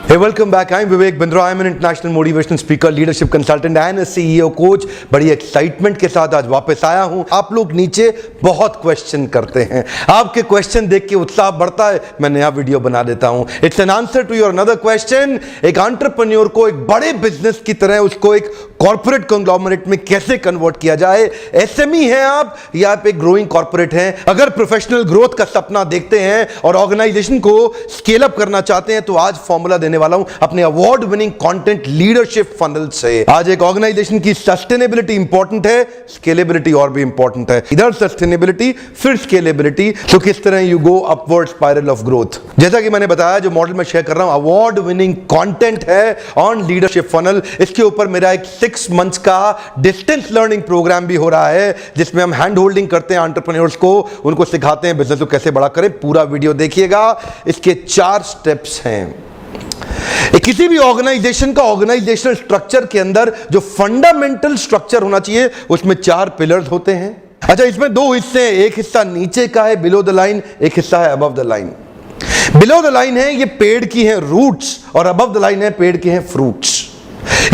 Hey, welcome back. I'm Vivek Bindra. I'm an international motivational speaker, leadership consultant and a CEO coach. बड़ी excitement के साथ आज वापस आया हूं। आप लोग नीचे बहुत क्वेश्चन करते हैं, आपके क्वेश्चन देख के उत्साह बढ़ता है, मैं नया वीडियो बना देता हूं। It's an answer to your another question. एक एंटरप्रेन्योर को एक बड़े बिजनेस की तरह उसको एक कॉर्पोरेट कंग्लोमरेट में कैसे कन्वर्ट किया जाए। एसएमई हैं आप या आप एक ग्रोइंग कॉर्पोरेट हैं, अगर प्रोफेशनल ग्रोथ का सपना देखते हैं और ऑर्गेनाइजेशन को स्केल अप करना चाहते हैं तो आज फॉर्मूला देने वाला हूं अपने award winning content leadership funnel से। आज एक ऑर्गेनाइजेशन की सस्टेनेबिलिटी इंपॉर्टेंट है, स्केलेबिलिटी और भी इंपॉर्टेंट है। इधर सस्टेनेबिलिटी फिर स्केलेबिलिटी, तो किस तरह you go upward spiral of growth. जैसा कि मैंने बताया, जो मॉडल मैं शेयर कर रहा हूं अवार्ड विनिंग कंटेंट है ऑन लीडरशिप फनल। इसके ऊपर मेरा एक 6 मंथ्स का डिस्टेंस लर्निंग प्रोग्राम भी हो रहा है, जिसमें हम हैंड होल्डिंग करते हैं एंटरप्रेन्योर्स को, उनको सिखाते हैं बिजनेस को कैसे बड़ा करें। पूरा वीडियो देखिएगा। इसके 4 स्टेप्स हैं। किसी भी ऑर्गेनाइजेशन का ऑर्गेनाइजेशनल स्ट्रक्चर के अंदर जो फंडामेंटल स्ट्रक्चर होना चाहिए उसमें 4 पिलर्स होते हैं। अच्छा, इसमें 2 हिस्से हैं, एक हिस्सा नीचे का है बिलो द लाइन, एक हिस्सा है above the line. Below the line है ये पेड़ की है रूट्स और अबव द लाइन है पेड़ के हैं फ्रूट्स।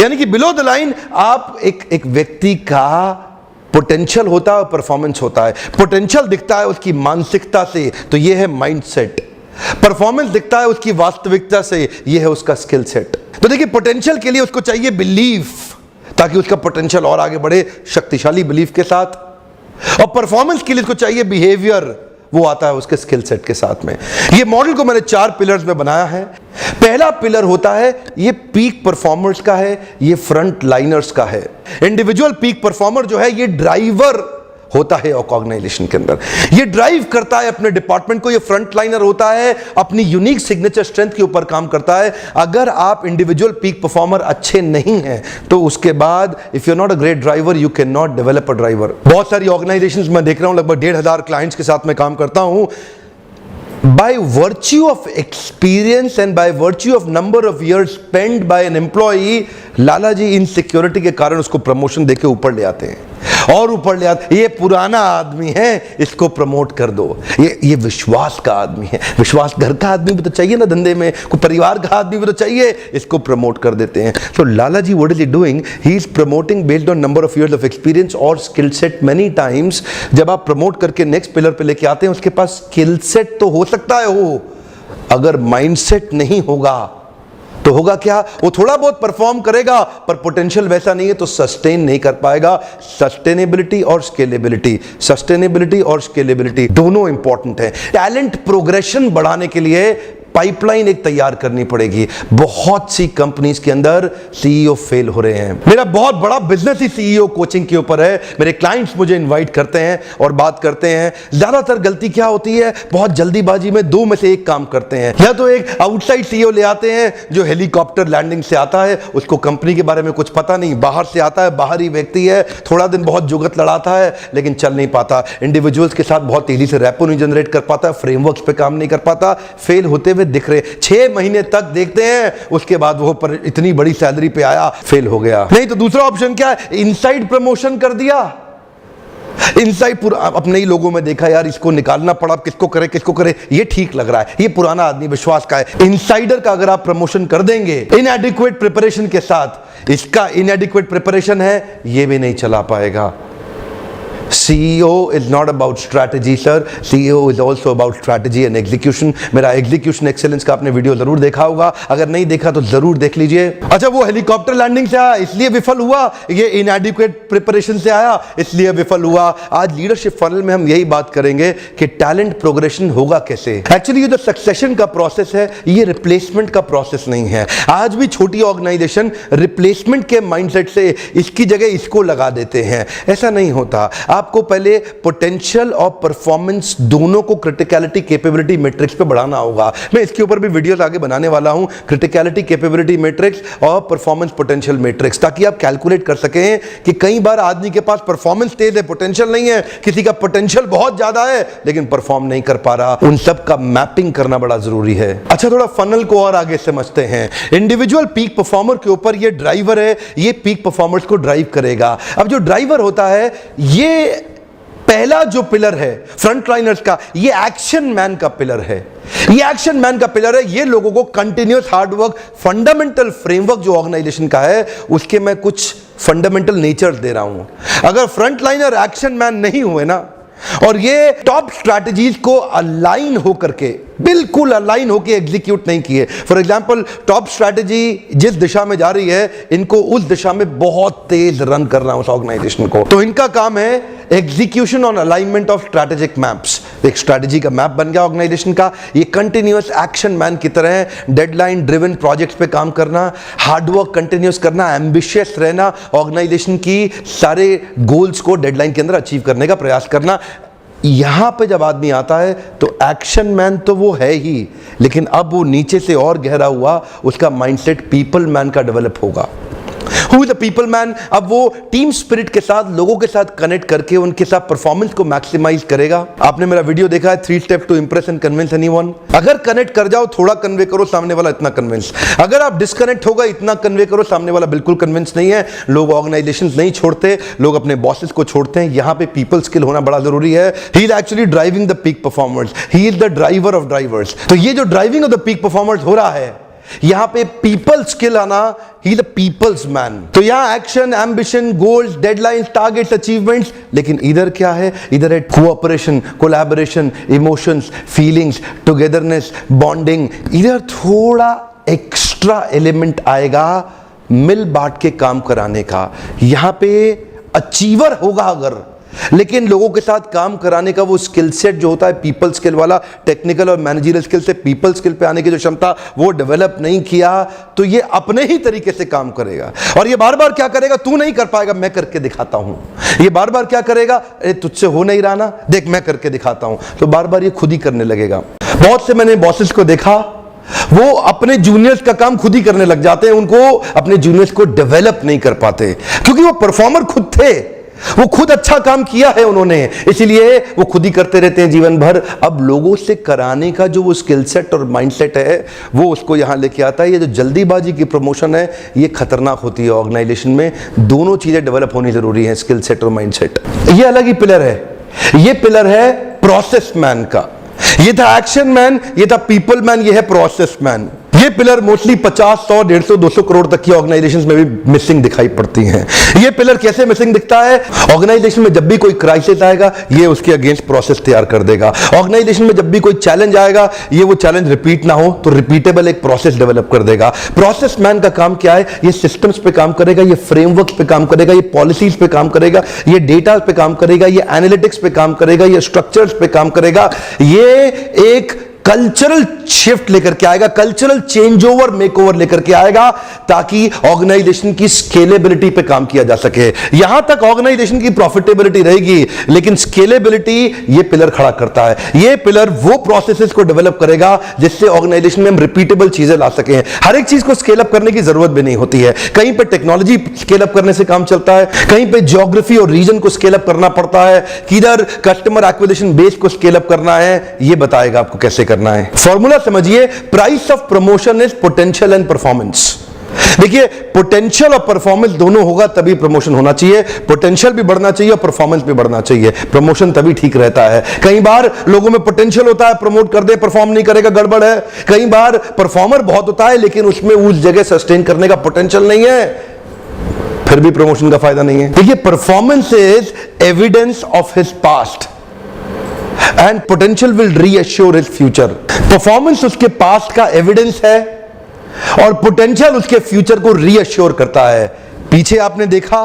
यानी कि बिलो द लाइन आप एक व्यक्ति का पोटेंशियल होता है और परफॉर्मेंस होता है। पोटेंशियल दिखता है उसकी मानसिकता से, तो ये है माइंडसेट। परफॉर्मेंस दिखता है उसकी वास्तविकता से, यह है उसका स्किल सेट। तो देखिए, पोटेंशियल के लिए उसको चाहिए बिलीफ, ताकि उसका पोटेंशियल और आगे बढ़े शक्तिशाली बिलीफ के साथ। और परफॉर्मेंस के लिए उसको चाहिए बिहेवियर, वो आता है उसके स्किल सेट के साथ में। ये मॉडल को मैंने 4 पिलर्स में बनाया है। पहला पिलर होता है ये पीक परफॉर्मर्स का है, ये फ्रंट लाइनर्स का है। इंडिविजुअल पीक परफॉर्मर जो है ये ड्राइवर होता है ऑर्गेनाइजेशन के अंदर, ये ड्राइव करता है अपने डिपार्टमेंट को। ये फ्रंट लाइनर होता है, अपनी यूनिक सिग्नेचर स्ट्रेंथ के ऊपर काम करता है। अगर आप इंडिविजुअल पीक परफॉर्मर अच्छे नहीं हैं तो उसके बाद if you are not a great driver you can not develop a driver. बहुत सारी ऑर्गेनाइजेशंस मैं देख रहा हूं, लगभग 1,500 क्लाइंट्स के साथ मैं काम करता हूं। By virtue of experience and by virtue of number of years spent by an employee, Lala ji insecurity के कारण उसको प्रमोशन देके ऊपर ले आते हैं और ऊपर ले आते। ये पुराना आदमी है, इसको प्रमोट कर दो। ये विश्वास का आदमी है, विश्वास घर का आदमी भी तो चाहिए ना धंधे में, कोई परिवार का आदमी भी तो चाहिए, इसको प्रमोट कर देते हैं। तो Lala ji what is he doing, he is promoting based on number of years of experience और स्किल सेट। मेनी टाइम्स जब आप प्रमोट करके नेक्स्ट पिलर पे लेके आते हैं, उसके पास स्किल सेट तो हो सकता है हो, अगर माइंडसेट नहीं होगा तो होगा क्या, वो थोड़ा बहुत परफॉर्म करेगा पर पोटेंशियल वैसा नहीं है तो सस्टेन नहीं कर पाएगा। सस्टेनेबिलिटी और स्केलेबिलिटी, सस्टेनेबिलिटी और स्केलेबिलिटी दोनों इंपॉर्टेंट है। टैलेंट प्रोग्रेशन बढ़ाने के लिए पाइपलाइन एक तैयार करनी पड़ेगी। बहुत सी कंपनीज के अंदर सीईओ फेल हो रहे हैं। मेरा बहुत बड़ा बिजनेस ही सीईओ कोचिंग के ऊपर है। मेरे क्लाइंट्स मुझे इनवाइट करते हैं और बात करते हैं। ज्यादातर गलती क्या होती है, बहुत जल्दीबाजी में 2 में से एक काम करते हैं। या तो एक आउटसाइड सीईओ ले आते हैं जो हेलीकॉप्टर लैंडिंग से आता है, उसको कंपनी के बारे में कुछ पता नहीं, बाहर से आता है, बाहरी व्यक्ति है, थोड़ा दिन बहुत जुगत लड़ाता है लेकिन चल नहीं पाता, इंडिविजुअल्स के साथ बहुत तेजी से रैपो नहीं जनरेट कर पाता, फ्रेमवर्क्स पे काम नहीं कर पाता, फेल होते हुए दिख रहे। 6 महीने तक देखते हैं, उसके बाद वो पर इतनी बड़ी सैलरी पे आया, फेल हो गया। नहीं तो दूसरा ऑप्शन क्या है, इनसाइड प्रमोशन कर दिया। इनसाइड पूरा अपने ही लोगों में देखा, यार इसको निकालना पड़ा, किसको करे, ये ठीक लग रहा है, ये पुराना आदमी विश्वास का है। इनसाइडर का अगर आप प्रमोशन कर देंगे इनएडिक्वेट प्रिपरेशन के साथ, इसका इनएडिक्वेट प्रिपरेशन है, ये भी नहीं चला पाएगा। CEO is not about strategy sir, CEO is also about strategy and execution। मेरा execution excellence का आपने वीडियो जरूर देखा होगा, अगर नहीं देखा तो जरूर देख लीजिए। अच्छा, वो हेलीकॉप्टर लैंडिंग से आया इसलिए विफल हुआ, ये inadequate प्रिपरेशन से आया इसलिए विफल हुआ। आज लीडरशिप फनल में हम यही बात करेंगे कि टैलेंट प्रोग्रेशन होगा कैसे। एक्चुअली ये जो सक्सेशन का प्रोसेस है ये रिप्लेसमेंट का प्रोसेस नहीं है। आज भी छोटी ऑर्गेनाइजेशन रिप्लेसमेंट के माइंडसेट से इसकी जगह इसको लगा देते हैं, ऐसा नहीं होता। आपको पहले पोटेंशियल और परफॉर्मेंस दोनों को क्रिटिकलिटी कैपेबिलिटी मैट्रिक्स पे बढ़ाना होगा। मैं इसके ऊपर भी वीडियोस आगे बनाने वाला हूं, क्रिटिकलिटी कैपेबिलिटी मैट्रिक्स और परफॉर्मेंस पोटेंशियल मैट्रिक्स, ताकि आप कैलकुलेट कर सकें कि कई बार आदमी के पास परफॉर्मेंस तेज है, पोटेंशियल नहीं है, किसी का पोटेंशियल बहुत ज्यादा है लेकिन परफॉर्म नहीं कर पा रहा। उन सब का मैपिंग करना बड़ा जरूरी है। अच्छा, थोड़ा फनल को और आगे समझते हैं। इंडिविजुअल पीक परफॉर्मर के ऊपर ये ड्राइवर है, ये पीक परफॉर्मर्स को ड्राइव करेगा। अब जो ड्राइवर होता है ये पहला जो पिलर है फ्रंटलाइनर्स का, ये एक्शन मैन का पिलर है। ये एक्शन मैन का पिलर है। ये लोगों को कंटिन्यूअस हार्डवर्क, फंडामेंटल फ्रेमवर्क जो ऑर्गेनाइजेशन का है, उसके मैं कुछ फंडामेंटल नेचर दे रहा हूं। अगर फ्रंटलाइनर एक्शन मैन नहीं हुए ना, और ये टॉप स्ट्रैटेजीज को अलाइन होकर के, बिल्कुल अलाइन होकर एग्जीक्यूट नहीं किए, फॉर एग्जांपल टॉप स्ट्रैटेजी जिस दिशा में जा रही है, इनको उस दिशा में बहुत तेज रन करना उस ऑर्गेनाइजेशन को, तो इनका काम है execution on alignment of strategic maps. एक स्ट्रैटेजी का मैप बन गया ऑर्गेनाइजेशन का, ये कंटिन्यूअस एक्शन मैन की तरह डेडलाइन ड्रिवन प्रोजेक्ट्स पे काम करना, हार्डवर्क कंटिन्यूअस करना, एम्बिशियस रहना, ऑर्गेनाइजेशन की सारे गोल्स को डेडलाइन के अंदर अचीव करने का प्रयास करना। यहां पे जब आदमी आता है तो एक्शन मैन तो वो है ही, लेकिन अब वो नीचे से और गहरा हुआ उसका माइंडसेट पीपल मैन का डेवलप होगा। Who is the people man? अब वो टीम स्पिरिट के साथ, लोगों के साथ कनेक्ट करके उनके साथ परफॉर्मेंस को मैक्सिमाइज करेगा। आपने मेरा वीडियो देखा है 3 step to impress and convince anyone. अगर कनेक्ट कर जाओ, थोड़ा कन्वे करो, सामने वाला इतना कन्विंस। अगर आप डिस्कनेक्ट होगा, इतना कन्वे करो, सामने वाला बिल्कुल कन्विंस नहीं है। लोग ऑर्गेनाइजेशन नहीं छोड़ते, लोग अपने बॉसेस को छोड़ते हैं। यहां पे पीपल स्किल होना बड़ा जरूरी है। He is actually driving the peak performers, he is the driver of drivers. तो ये जो driving of the peak performers हो रहा है, यहां पे पीपल स्किल आना, ही द पीपल्स मैन। तो यहां action, ambition, goals, deadlines, targets, achievements, लेकिन इधर क्या है? इधर है cooperation, collaboration, emotions, feelings, togetherness, bonding. इधर थोड़ा एक्स्ट्रा एलिमेंट आएगा मिल बांट के काम कराने का। यहां पे अचीवर होगा अगर, लेकिन लोगों के साथ काम कराने का वो स्किल सेट जो होता है पीपल स्किल वाला, टेक्निकल और मैनेजरियल स्किल से पीपल स्किल पे आने की जो क्षमता वो डेवलप नहीं किया, तो ये अपने ही तरीके से काम करेगा। और ये बार बार क्या करेगा? तू नहीं कर पाएगा, मैं करके दिखाता हूं। ये बार बार क्या करेगा? अरे तुझसे हो नहीं रहा ना, देख मैं करके दिखाता हूं। तो बार बार ये खुद ही करने लगेगा। बहुत से मैंने बॉसेस को देखा, वो अपने जूनियर्स का काम खुद ही करने लग जाते हैं, उनको अपने जूनियर्स को डेवलप नहीं कर पाते, क्योंकि वो परफॉर्मर खुद थे, वो खुद अच्छा काम किया है उन्होंने, इसलिए वो खुद ही करते रहते हैं जीवन भर। अब लोगों से कराने का जो वो स्किल सेट और माइंडसेट है, वो उसको यहां लेके आता है। ये जो जल्दीबाजी की प्रमोशन है, ये खतरनाक होती है ऑर्गेनाइजेशन में। दोनों चीजें डेवलप होनी जरूरी है, स्किल सेट और माइंडसेट। ये अलग ही पिलर है। ये पिलर है प्रोसेस मैन का। ये था एक्शन मैन, ये था पीपल मैन, ये है प्रोसेस मैन। ये पिलर मोस्टली 50, 100, 150, 200 करोड़ तक की ऑर्गेनाइजेशंस में भी मिसिंग दिखाई पड़ती हैं। ये पिलर कैसे मिसिंग दिखता है? ऑर्गेनाइजेशन में जब भी कोई क्राइसिस आएगा, ये उसके अगेंस्ट प्रोसेस तैयार कर देगा। ऑर्गेनाइजेशन में जब भी कोई चैलेंज आएगा, ये वो चैलेंज रिपीट ना हो तो रिपीटेबल एक प्रोसेस डेवलप कर देगा। प्रोसेस मैन का काम क्या है? ये सिस्टम्स पे काम करेगा, ये फ्रेमवर्क्स पे काम करेगा, ये पॉलिसीज पे काम करेगा, ये डेटा पे काम करेगा, ये एनालिटिक्स पे काम करेगा, ये स्ट्रक्चर्स पे काम करेगा। ये एक कल्चरल शिफ्ट लेकर के आएगा, cultural change over, make over लेकर के आएगा, ताकि ऑर्गेनाइजेशन की स्केलेबिलिटी पे काम किया जा सके। यहां तक ऑर्गेनाइजेशन की प्रॉफिटेबिलिटी रहेगी, लेकिन स्केलेबिलिटी ये पिलर खड़ा करता है। ये पिलर वो प्रोसेसेस को डेवलप करेगा जिससे ऑर्गेनाइजेशन में हम रिपीटेबल चीजें ला सके। हर एक चीज को स्केल अप करने की जरूरत भी नहीं होती है। कहीं पे टेक्नोलॉजी स्केल अप करने से काम चलता है, कहीं पे ज्योग्राफी और रीजन को स्केल अप करना पड़ता है, किधर कस्टमर एक्विजिशन बेस को स्केल अप करना है, ये बताएगा आपको कैसे करना है। फॉर्मूला समझिए, price of promotion is potential and performance. देखिए, पोटेंशियल और परफॉर्मेंस दोनों होगा तभी प्रमोशन होना चाहिए। पोटेंशियल भी बढ़ना चाहिए और परफॉर्मेंस भी बढ़ना चाहिए, प्रमोशन तभी ठीक रहता है। कई बार लोगों में पोटेंशियल होता है, प्रमोट कर दे, परफॉर्म नहीं करेगा, गड़बड़ है। कई बार परफॉर्मर बहुत होता है, लेकिन उसमें उस जगह सस्टेन करने का पोटेंशियल नहीं है, फिर भी प्रमोशन का फायदा नहीं है। देखिए, performance is evidence of his past and potential will reassure his future. Performance उसके पास्ट का एविडेंस है और पोटेंशियल उसके फ्यूचर को रीअश्योर करता है। पीछे आपने देखा,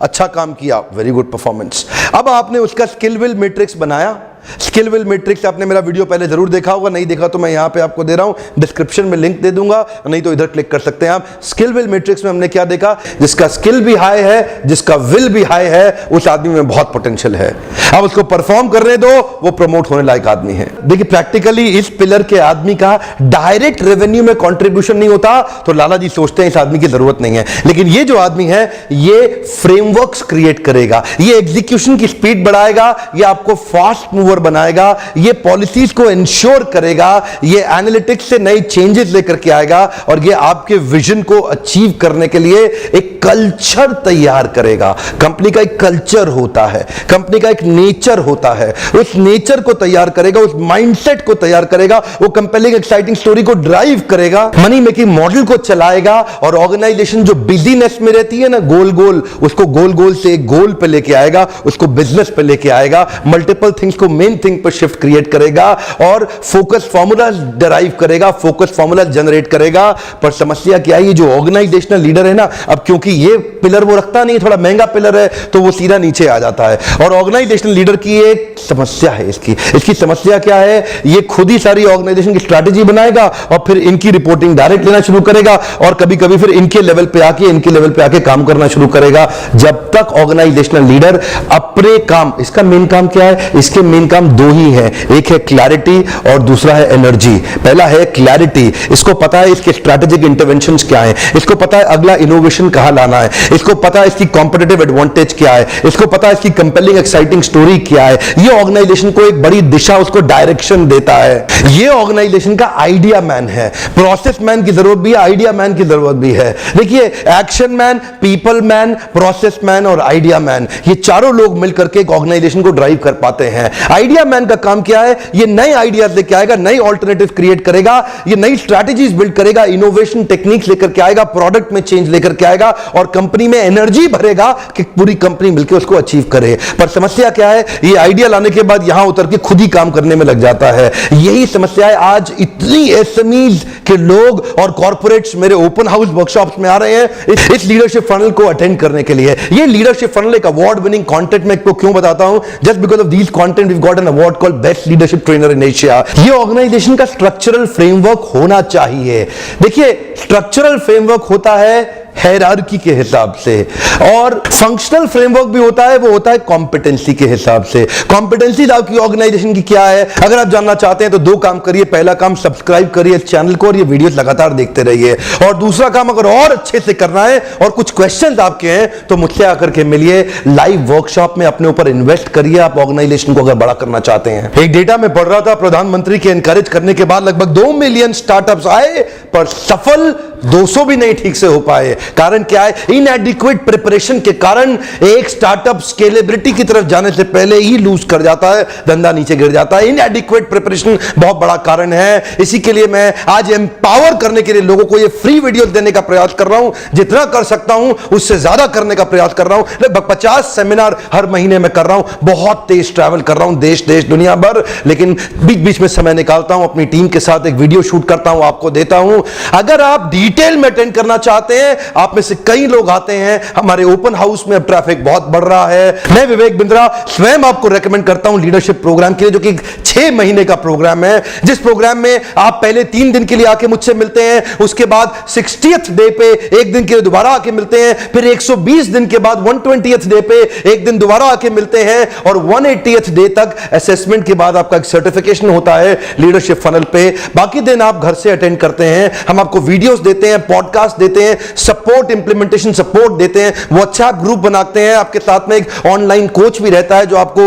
अच्छा काम किया, वेरी गुड परफॉर्मेंस। अब आपने उसका स्किल विल मैट्रिक्स बनाया। स्किल विल मैट्रिक्स आपने मेरा वीडियो पहले जरूर देखा होगा, नहीं देखा तो मैं यहां पे आपको दे रहा हूं, डिस्क्रिप्शन में लिंक दे दूंगा, नहीं तो इधर क्लिक कर सकते हैं आप। स्किल विल मैट्रिक्स में हमने क्या देखा? जिसका स्किल भी हाई है, जिसका विल भी हाई है, उस आदमी में बहुत पोटेंशियल है। अब उसको परफॉर्म करने दो, वो प्रमोट होने लायक आदमी है। देखिए, प्रैक्टिकली इस पिलर के आदमी का डायरेक्ट रेवेन्यू में कंट्रीब्यूशन नहीं होता, तो लाला जी सोचते हैं इस आदमी की जरूरत नहीं है। लेकिन ये जो आदमी है, ये फ्रेमवर्क्स क्रिएट करेगा, ये एग्जीक्यूशन की स्पीड बढ़ाएगा, ये आपको फास्ट मूवर मूवर बनाएगा, ये पॉलिसीज को इंश्योर करेगा, ये एनालिटिक्स से नए चेंजेस लेकर के आएगा और ये आपके विजन को अचीव करने के लिए एक कल्चर तैयार करेगा। कंपनी का एक कल्चर होता है, कंपनी का एक नेचर होता है, उस नेचर को तैयार करेगा, उस माइंडसेट को तैयार करेगा, वो कंपेलिंग एक्साइटिंग स्टोरी को ड्राइव करेगा, मनी मेकिंग मॉडल को चलाएगा और ऑर्गेनाइजेशन जो बिजीनेस में रहती है ना, गोल गोल, उसको गोल गोल से एक गोल पे लेके आएगा, उसको बिजनेस पे लेके आएगा, मल्टीपल थिंग्स को मेन थिंग पर शिफ्ट क्रिएट करेगा और फोकस फॉर्मूला डिराइव करेगा, फोकस फॉर्मूला जनरेट करेगा। पर समस्या क्या है, ये जो ऑर्गेनाइजेशनल लीडर है ना, अब क्योंकि ये पिलर वो रखता नहीं, थोड़ा महंगा पिलर है, तो वो सीधा नीचे आ जाता है। और ऑर्गेनाइजेशनल लीडर की एक समस्या है, इसकी समस्या क्या है, ये खुद ही सारी ऑर्गेनाइजेशन की स्ट्रैटेजी बनाएगा और फिर इनकी रिपोर्टिंग डायरेक्ट लेना शुरू करेगा और कभी कभी फिर इनके लेवल पे आके काम करना शुरू करेगा। जब तक ऑर्गेनाइजेशनल लीडर अपने काम, इसका मेन काम क्या है, इसके मेन काम दो ही है, एक है क्लैरिटी और दूसरा है एनर्जी। पहला है क्लैरिटी, इसको पता है इसके स्ट्रैटेजिक इंटरवेंशंस क्या है, इसको पता है अगला इनोवेशन कहां लाना है, इसको पता है इसकी कॉम्पिटिटिव एडवांटेज क्या है, इसको पता है इसकी कंपेलिंग एक्साइटिंग स्टोरी क्या है। ये ऑर्गेनाइजेशन को एक बड़ी दिशा, उसको डायरेक्शन देता है। ये ऑर्गेनाइजेशन का आइडिया मैन है। प्रोसेस मैन की जरूरत भी है, आइडिया मैन की जरूरत भी है। देखिए, action man, people man, process man और आइडिया मैन, ये चारों लोग मिलकर के एक ऑर्गेनाइजेशन को ड्राइव कर पाते हैं। आइडिया मैन का काम क्या है, ये नए आइडियाज लेके आएगा, नई ऑल्टरनेटिव क्रिएट करेगा, ये नई स्ट्रैटेजीज बिल्ड करेगा, इनोवेशन टेक्निक्स लेकर के आएगा, प्रोडक्ट में चेंज लेकर के आएगा और कंपनी में एनर्जी भरेगा कि पूरी कंपनी मिलकर उसको अचीव करे। पर समस्या क्या है, ये आइडिया लाने के बाद यहां उतर के खुद ही काम करने में लग जाता है। यही समस्या है, आज इतनी एसएमईज के लोग और कॉर्पोरेट्स मेरे ओपन हाउस वर्कशॉप्स में आ रहे हैं इस लीडरशिप फनल को अटेंड करने के लिए। ये लीडरशिप फनल एक अवार्ड विनिंग कंटेंट में क्यों बताता हूं, just because of this content we got an award called best leadership trainer in Asia. ये ऑर्गेनाइजेशन का स्ट्रक्चरल फ्रेमवर्क होना चाहिए। देखिए, स्ट्रक्चरल फ्रेमवर्क होता है हायरार्की के हिसाब से और फंक्शनल फ्रेमवर्क भी होता है, वो होता है कॉम्पिटेंसी के हिसाब से। कॉम्पिटेंसी आपकी ऑर्गेनाइजेशन की क्या है, अगर आप जानना चाहते हैं तो दो काम करिए। पहला काम, सब्सक्राइब करिए इस चैनल को और ये वीडियोस लगातार देखते रहिए। और दूसरा काम, अगर और अच्छे से करना है और कुछ क्वेश्चंस आपके हैं तो मुझसे आकर के मिलिए, लाइव वर्कशॉप में अपने ऊपर इन्वेस्ट करिए आप ऑर्गेनाइजेशन को अगर बड़ा करना चाहते हैं। एक डेटा में पढ़ रहा था, प्रधानमंत्री के एनकरेज करने के बाद लगभग 2 मिलियन स्टार्टअप्स आए पर सफल 200 भी नहीं ठीक से हो पाए। कारण क्या है, इनएडिक्वेट प्रिपरेशन के कारण एक स्टार्टअप स्केलेबिलिटी की तरफ जाने से पहले ही लूज कर जाता है, धंधा नीचे गिर जाता है। इनएडिक्वेट प्रिपरेशन बहुत बड़ा कारण है। इसी के लिए मैं आज एम्पावर करने के लिए लोगों को ये फ्री वीडियो देने का प्रयास कर रहा हूं, जितना कर सकता हूं उससे ज्यादा करने का प्रयास कर रहा हूं। लगभग 50 सेमिनार हर महीने में कर रहा हूं, बहुत तेज ट्रैवल कर रहा हूं, देश दुनिया भर, लेकिन बीच बीच में समय निकालता हूं, अपनी टीम के साथ एक वीडियो शूट करता हूं, आपको देता हूं। अगर आप डिटेल में अटेंड करना चाहते हैं, आप में से कई लोग आते हैं हमारे ओपन हाउस में, अब ट्रैफिक बहुत बढ़ रहा है। मैं विवेक बिंद्रा स्वयं आपको रेकमेंड करता हूं लीडरशिप प्रोग्राम के लिए, जो कि 6 महीने का प्रोग्राम है, जिस प्रोग्राम में आप पहले 3 दिन के लिए आके मुझसे मिलते हैं, उसके बाद 60th डे पे एक दिन के लिए दोबारा आके मिलते हैं, फिर 120 दिन के बाद 120th डे पे एक दिन दोबारा आके मिलते हैं और 180th डे तक असेसमेंट के बाद आपका एक सर्टिफिकेशन होता है लीडरशिप फनल पे। बाकी दिन आप घर से अटेंड करते हैं, हम आपको वीडियोस देते हैं, पॉडकास्ट देते हैं, सपोर्ट, इंप्लीमेंटेशन सपोर्ट देते हैं, व्हाट्सएप ग्रुप बनाते हैं, आपके साथ में एक ऑनलाइन कोच भी रहता है जो आपको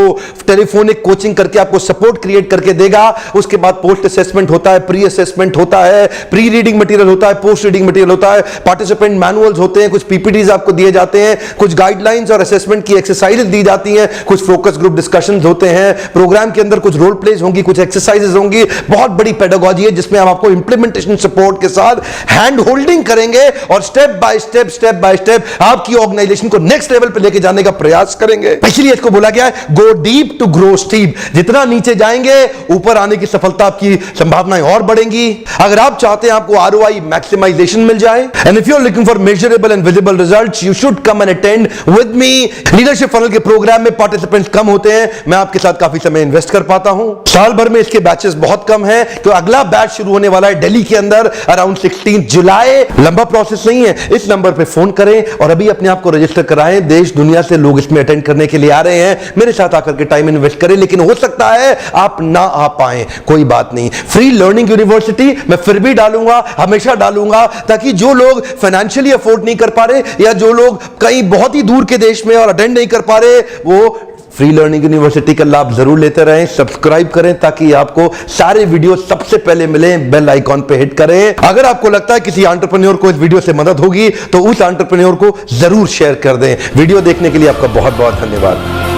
टेलीफोनिक कोचिंग करके आपको सपोर्ट क्रिएट करके देगा। उसके बाद पोस्ट असेसमेंट होता है, प्री असेसमेंट होता है, प्री रीडिंग मटेरियल होता है, पोस्ट रीडिंग मटेरियल होता है, पार्टिसिपेंट मैनुअल्स होते हैं, कुछ पीपीटीज आपको दिए जाते हैं, कुछ गाइडलाइंस और असेसमेंट की एक्सरसाइजेस दी जाती हैं, कुछ फोकस ग्रुप डिस्कशंस होते हैं, प्रोग्राम के अंदर कुछ रोल प्लेज होंगी, कुछ एक्सरसाइजेस होंगी, बहुत बड़ी पेडागॉजी है जिसमें हम आपको इंप्लीमेंटेशन सपोर्ट के साथ हैंड होल्डिंग करेंगे और स्टेप बाय स्टेप आपकी ऑर्गेनाइजेशन को नेक्स्ट लेवल पे लेके जाने का प्रयास करेंगे। इसलिए इसको बोला गया है go deep to grow steep. जितना नीचे जाएंगे ऊपर आने की सफलता आपकी संभावनाएं और बढ़ेंगी। अगर आप चाहते हैं आपको आरओआई मैक्सिमाइजेशन मिल जाए, and if you are looking for measurable and visible results, you should come and attend with me. Leadership funnel के प्रोग्राम में पार्टिसिपेंट्स कम होते हैं, मैं आपके साथ काफी समय इन्वेस्ट कर पाता हूं। साल भर में इसके बैचेस बहुत कम है, तो अगला बैच शुरू होने वाला है दिल्ली के अंदर अराउंड 16 जुलाई। लंबा प्रोसेस नहीं है, इस नंबर पे फोन करें और अभी अपने आप को रजिस्टर कराएं। देश दुनिया से लोग इसमें अटेंड करने के लिए आ रहे हैं, मेरे साथ आकर के टाइम इन्वेस्ट करें। लेकिन हो सकता है आप ना आ पाए, कोई बात नहीं, फ्री लर्निंग यूनिवर्सिटी मैं फिर भी डालूंगा, हमेशा डालूंगा, ताकि जो लोग फाइनेंशियली अफोर्ड नहीं कर पा रहे या जो लोग कहीं बहुत ही दूर के देश में और अटेंड नहीं कर पा रहे, वो फ्री लर्निंग यूनिवर्सिटी का लाभ जरूर लेते रहें, सब्सक्राइब करें ताकि आपको सारे वीडियो सबसे पहले मिले, बेल आइकॉन पे हिट करें। अगर आपको लगता है किसी एंटरप्रेन्योर को इस वीडियो से मदद होगी तो उस एंटरप्रेन्योर को जरूर शेयर कर दें। वीडियो देखने के लिए आपका बहुत बहुत धन्यवाद।